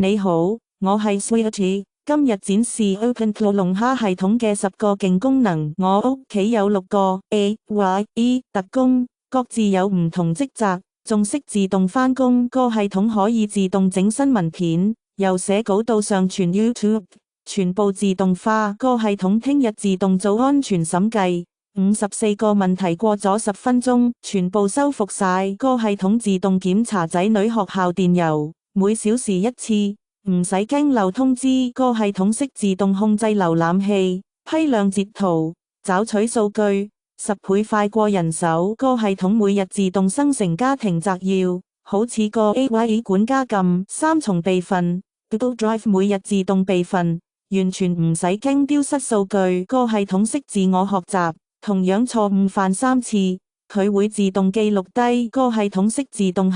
你好，我係 Switchy，今日展示 OpenClaw 龍蝦系統嘅10個勁功能。我屋企有6個 AYE 特工，各自有唔同職責，仲識自動返工。個系統可以自動整新聞片，由寫稿到上傳 YouTube， 全部自動化。個系統聽日自動做安全審計。54個問題過咗10分鐘，全部修復晒。個系統自動檢查仔女學校電郵，每小時1次，唔使驚漏通知。個系統識自動控制瀏覽器，批量截圖，找取數據，10倍快過人手。個系統每日自動生成家庭摘要，好似個 AYE 管家咁，3重備份。Google Drive 每日自動備份，完全唔使驚丟失數據。個系統識自我學習。同樣錯誤犯3次，佢會自動記錄低。個系統識自動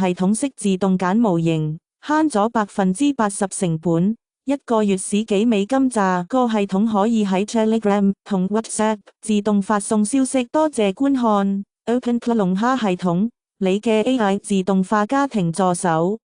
揀模型，慳咗80%成本。1個月使幾美金咋？個系統可以喺 Telegram 同 WhatsApp 自動發送消息。多謝觀看 OpenClaw 龍蝦系統，你嘅 AI 自動化家庭助手。